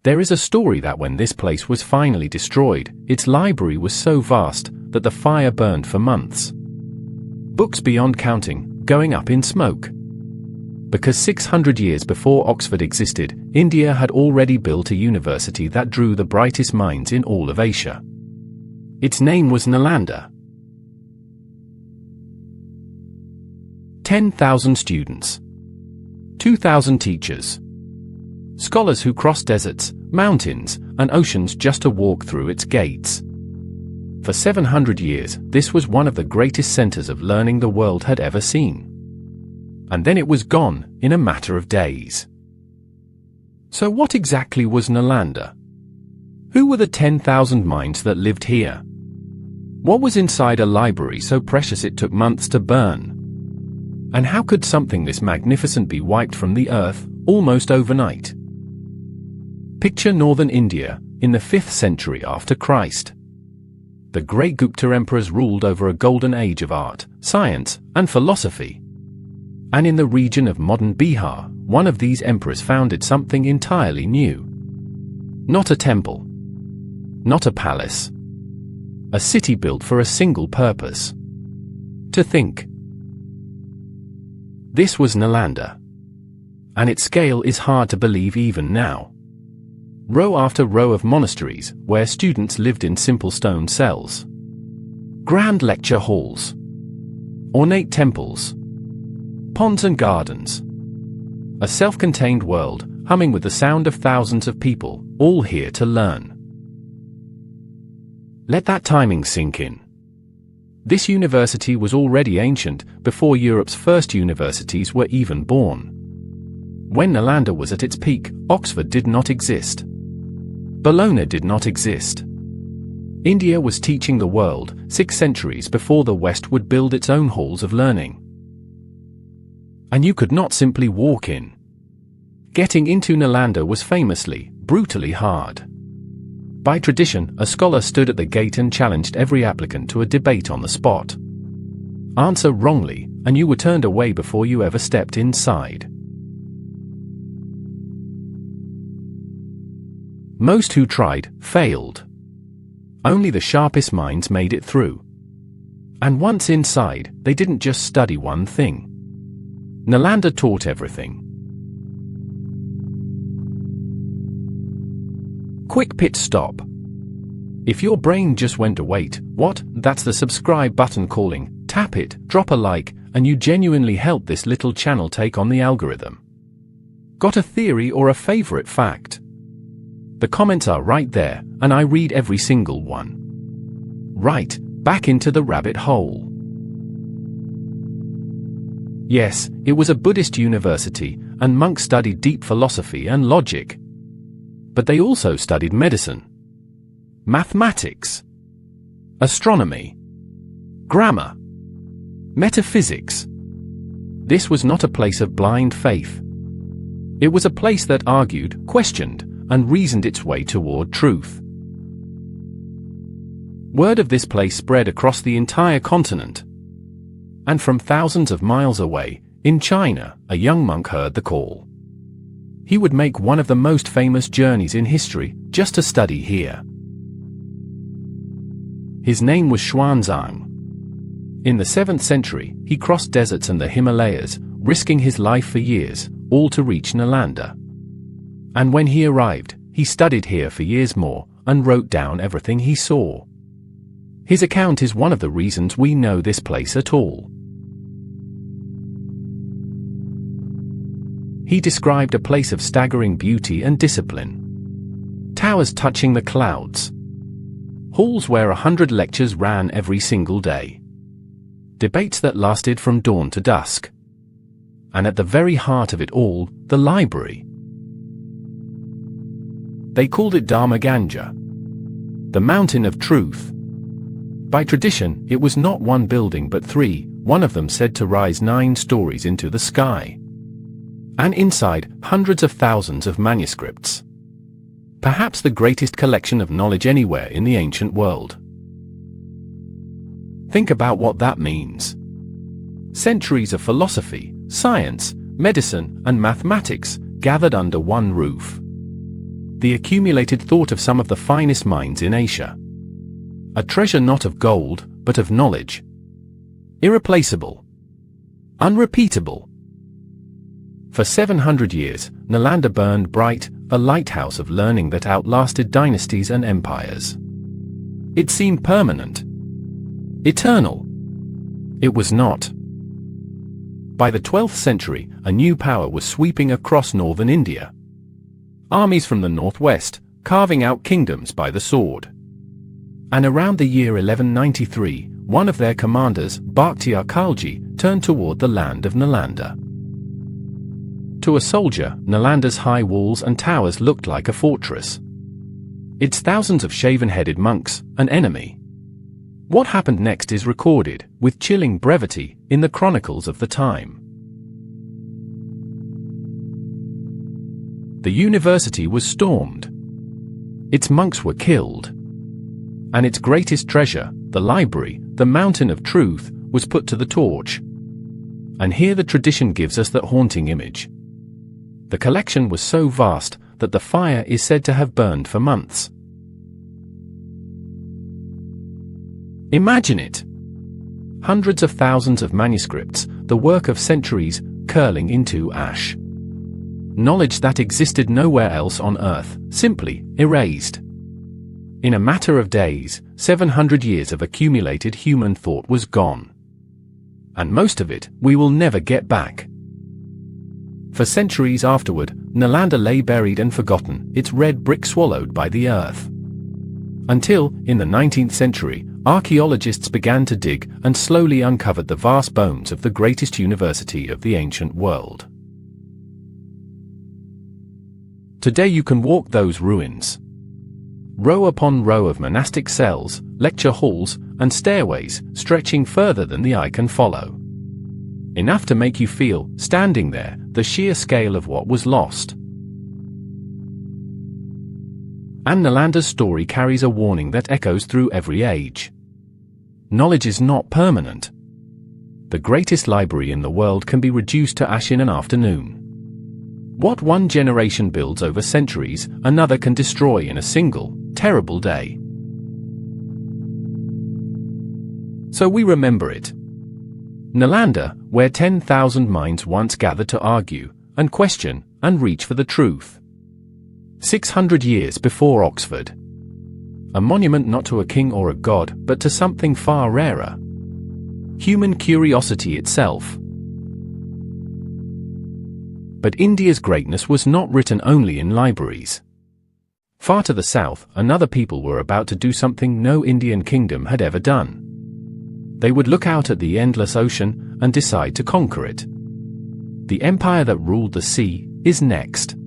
There is a story that when this place was finally destroyed, its library was so vast that the fire burned for months. Books beyond counting, going up in smoke. Because 600 years before Oxford existed, India had already built a university that drew the brightest minds in all of Asia. Its name was Nalanda. 10,000 students. 2,000 teachers. Scholars who crossed deserts, mountains, and oceans just to walk through its gates. For 700 years, this was one of the greatest centers of learning the world had ever seen. And then it was gone, in a matter of days. So what exactly was Nalanda? Who were the 10,000 minds that lived here? What was inside a library so precious it took months to burn? And how could something this magnificent be wiped from the earth, almost overnight? Picture northern India, in the 5th century after Christ. The great Gupta emperors ruled over a golden age of art, science, and philosophy. And in the region of modern Bihar, one of these emperors founded something entirely new. Not a temple. Not a palace. A city built for a single purpose. To think. This was Nalanda. And its scale is hard to believe even now. Row after row of monasteries, where students lived in simple stone cells. Grand lecture halls. Ornate temples. Ponds and gardens. A self-contained world, humming with the sound of thousands of people, all here to learn. Let that timing sink in. This university was already ancient, before Europe's first universities were even born. When Nalanda was at its peak, Oxford did not exist. Bologna did not exist. India was teaching the world 6 centuries before the West would build its own halls of learning. And you could not simply walk in. Getting into Nalanda was famously, brutally hard. By tradition, a scholar stood at the gate and challenged every applicant to a debate on the spot. Answer wrongly, and you were turned away before you ever stepped inside. Most who tried, failed. Only the sharpest minds made it through. And once inside, they didn't just study one thing. Nalanda taught everything. Quick pit stop. If your brain just went to wait, what? That's the subscribe button calling. Tap it, drop a like, and you genuinely help this little channel take on the algorithm. Got a theory or a favorite fact? The comments are right there, and I read every single one. Right, back into the rabbit hole. Yes, it was a Buddhist university, and monks studied deep philosophy and logic. But they also studied medicine, mathematics, astronomy, grammar, metaphysics. This was not a place of blind faith. It was a place that argued, questioned, and reasoned its way toward truth. Word of this place spread across the entire continent. And from thousands of miles away, in China, a young monk heard the call. He would make one of the most famous journeys in history, just to study here. His name was Xuanzang. In the 7th century, he crossed deserts and the Himalayas, risking his life for years, all to reach Nalanda. And when he arrived, he studied here for years more, and wrote down everything he saw. His account is one of the reasons we know this place at all. He described a place of staggering beauty and discipline. Towers touching the clouds. Halls where 100 lectures ran every single day. Debates that lasted from dawn to dusk. And at the very heart of it all, the library. They called it Dharmaganja, the mountain of truth. By tradition, it was not one building but 3, one of them said to rise 9 stories into the sky. And inside, hundreds of thousands of manuscripts. Perhaps the greatest collection of knowledge anywhere in the ancient world. Think about what that means. Centuries of philosophy, science, medicine, and mathematics gathered under one roof. the accumulated thought of some of the finest minds in Asia. A treasure not of gold, but of knowledge. Irreplaceable. Unrepeatable. For 700 years, Nalanda burned bright, a lighthouse of learning that outlasted dynasties and empires. It seemed permanent. Eternal. It was not. By the 12th century, a new power was sweeping across northern India. Armies from the northwest, carving out kingdoms by the sword. And around the year 1193, one of their commanders, Bhaktiyar Khalji, turned toward the land of Nalanda. To a soldier, Nalanda's high walls and towers looked like a fortress. Its thousands of shaven-headed monks, an enemy. What happened next is recorded, with chilling brevity, in the chronicles of the time. The university was stormed. Its monks were killed. And its greatest treasure, the library, the mountain of truth, was put to the torch. And here the tradition gives us that haunting image. The collection was so vast that the fire is said to have burned for months. Imagine it. Hundreds of thousands of manuscripts, the work of centuries, curling into ash. Knowledge that existed nowhere else on earth, simply erased. In a matter of days, 700 years of accumulated human thought was gone. And most of it, we will never get back. For centuries afterward, Nalanda lay buried and forgotten, its red brick swallowed by the earth. Until, in the 19th century, archaeologists began to dig and slowly uncovered the vast bones of the greatest university of the ancient world. Today you can walk those ruins. Row upon row of monastic cells, lecture halls, and stairways, stretching further than the eye can follow. Enough to make you feel, standing there, the sheer scale of what was lost. And Nalanda's story carries a warning that echoes through every age. Knowledge is not permanent. The greatest library in the world can be reduced to ash in an afternoon. What one generation builds over centuries, another can destroy in a single, terrible day. So we remember it. Nalanda, where 10,000 minds once gathered to argue, and question, and reach for the truth. 600 years before Oxford. A monument not to a king or a god, but to something far rarer. Human curiosity itself. But India's greatness was not written only in libraries. Far to the south, another people were about to do something no Indian kingdom had ever done. They would look out at the endless ocean and decide to conquer it. The empire that ruled the sea is next.